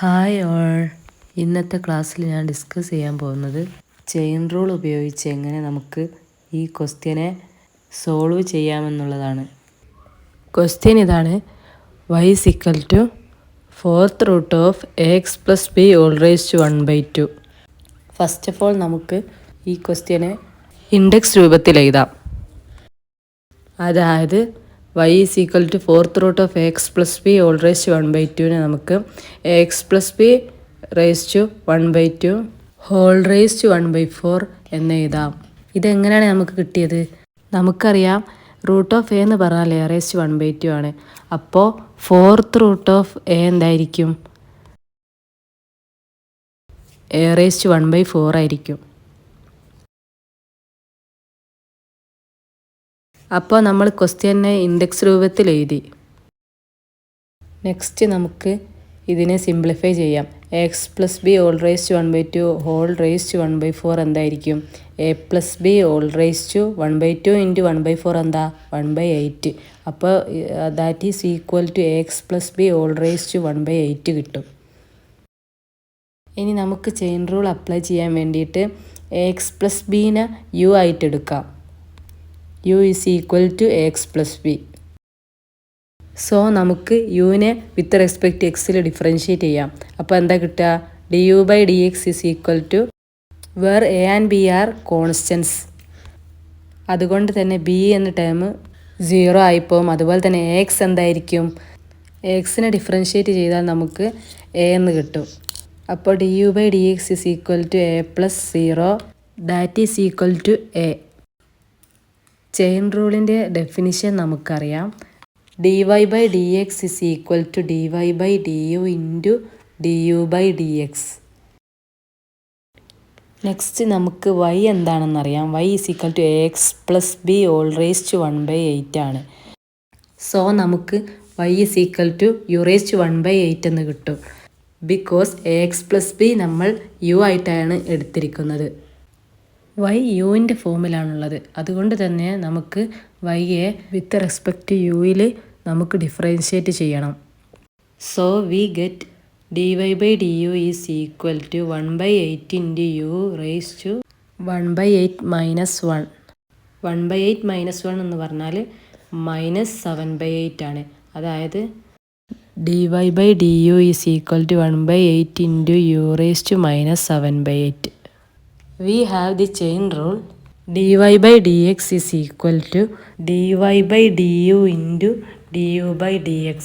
Hi all, ഇന്നത്തെ ക്ലാസ്സിൽ ഞാൻ ഡിസ്കസ് ചെയ്യാൻ പോകുന്നത് ചെയിൻ റൂൾ ഉപയോഗിച്ച് എങ്ങനെ നമുക്ക് ഈ ക്വസ്റ്റ്യനെ സോൾവ് ചെയ്യാമെന്നുള്ളതാണ്. ക്വസ്റ്റ്യൻ ഇതാണ്: y is equal to 4th root of ax plus b all raised to 1/2. First of all നമുക്ക് ഈ ക്വസ്റ്റ്യനെ ഇൻഡെക്സ് രൂപത്തിൽ എഴുതാം. അതായത് y is equal to 4th root of x plus b all raised to 1/2 നമുക്ക് x plus b raised to 1/2 whole raised to 1/4 എന്ന് എഴുതാം. ഇതെങ്ങനെയാണ് നമുക്ക് കിട്ടിയത്? നമുക്കറിയാം റൂട്ട് ഓഫ് എ എന്ന് പറഞ്ഞാൽ a raised to 1/2 ആണ്. അപ്പോൾ 4th root of a എന്തായിരിക്കും? a raised to 1/4 ആയിരിക്കും. അപ്പോൾ നമ്മൾ ക്വസ്റ്റ്യനെ ഇൻഡെക്സ് രൂപത്തിൽ എഴുതി. നെക്സ്റ്റ് നമുക്ക് ഇതിനെ സിംപ്ലിഫൈ ചെയ്യാം. X plus B whole raise to 1/2 whole raise to 1/4 എന്തായിരിക്കും? A plus B whole raise to 1/2 into 1/4 എന്താ? 1/8. അപ്പോൾ that is equal to x plus B whole raise to 1/8 കിട്ടും. ഇനി നമുക്ക് ചെയിൻ റൂൾ അപ്ലൈ ചെയ്യാൻ വേണ്ടിയിട്ട് എക്സ് പ്ലസ് ബീനെ യു ആയിട്ട് എടുക്കാം. u is equal to x plus b. So നമുക്ക് യുവിനെ വിത്ത് റെസ്പെക്റ്റ് എക്സിൽ ഡിഫറൻഷ്യേറ്റ് ചെയ്യാം. അപ്പോൾ എന്താ കിട്ടുക? du/dx is equal to where a and b are constants. അതുകൊണ്ട് തന്നെ b എന്ന ടേം 0 ആയിപ്പോവും. അതുപോലെ തന്നെ x എന്തായിരിക്കും? എക്സിനെ ഡിഫറൻഷ്യേറ്റ് ചെയ്താൽ നമുക്ക് a എന്ന് കിട്ടും. അപ്പോൾ du/dx is equal to a plus 0 that is equal to a. Chain റൂളിൻ്റെ ഡെഫിനിഷൻ നമുക്കറിയാം. dy/dx is equal to dy/du into du/dx. Next നമുക്ക് y എന്താണെന്നറിയാം. y is equal to ax plus b all raised to 1/8 ആണ്. So നമുക്ക് y is equal to u raised to 1/8 എന്ന് കിട്ടും. Because ax plus b നമ്മൾ u ആയിട്ടാണ് എടുത്തിരിക്കുന്നത്. y യുവിൻ്റെ ഫോമിലാണുള്ളത്. അതുകൊണ്ട് തന്നെ നമുക്ക് yയെ വിത്ത് റെസ്പെക്റ്റ് യുയിൽ നമുക്ക് ഡിഫറൻഷ്യേറ്റ് ചെയ്യണം. So we get dy/du is equal to 1/8 into u raise to 1/8 minus 1. 1/8 minus 1 എന്ന് പറഞ്ഞാൽ -7/8 ആണ്. അതായത് dy/du is equal to 1/8 into u raise to -7/8. We have the chain rule dy/dx is equal to dy/du into du/dx.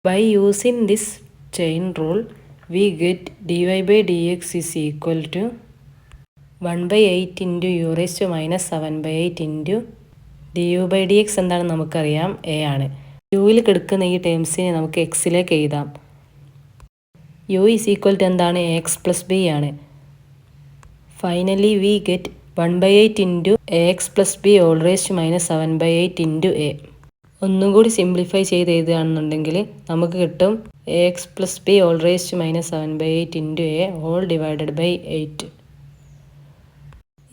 By using this chain rule, we get dy/dx is equal to 1/8 into u raised to -7/8 into du/dx എന്താണെന്ന് നമുക്കറിയാം, a ആണ്. യുവിൽ കിടക്കുന്ന ഈ ടേംസിനെ നമുക്ക് എക്സിലേക്ക് എഴുതാം. u is equal to എന്താണ്? ax plus b ആണ്. Finally, we get 1/8 into ax plus b all raised to -7/8 into a. ഒന്നും കൂടി സിംപ്ലിഫൈ ചെയ്ത് എഴുതുകയാണെന്നുണ്ടെങ്കിൽ നമുക്ക് കിട്ടും ax plus b all raised to -7/8 into a whole divided by 8.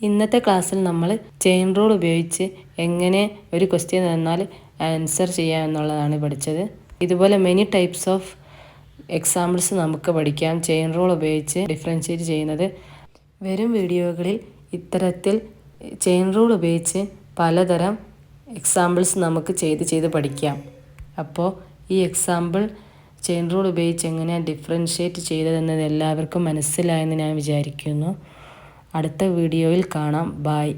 ഇന്നത്തെ ക്ലാസ്സിൽ നമ്മൾ ചെയിൻ റൂൾ ഉപയോഗിച്ച് എങ്ങനെ ഒരു ക്വസ്റ്റ്യൻ തന്നാൽ ആൻസർ ചെയ്യാമെന്നുള്ളതാണ് പഠിച്ചത്. ഇതുപോലെ മെനി ടൈപ്സ് ഓഫ് എക്സാമ്പിൾസ് നമുക്ക് പഠിക്കാം ചെയിൻ റൂൾ ഉപയോഗിച്ച് ഡിഫറൻഷ്യേറ്റ് ചെയ്യുന്നത്. വരും വീഡിയോകളിൽ ഇത്തരത്തിൽ ചെയിൻ റൂൾ ഉപയോഗിച്ച് പലതരം എക്സാമ്പിൾസ് നമുക്ക് ചെയ്ത് പഠിക്കാം. അപ്പോൾ ഈ എക്സാമ്പിൾ ചെയിൻ റൂൾ ഉപയോഗിച്ച് എങ്ങനെയാണ് ഡിഫറൻഷ്യേറ്റ് ചെയ്തതെന്നത് എല്ലാവർക്കും മനസ്സിലായെന്ന് ഞാൻ വിചാരിക്കുന്നു. അടുത്ത വീഡിയോയിൽ കാണാം. ബൈ.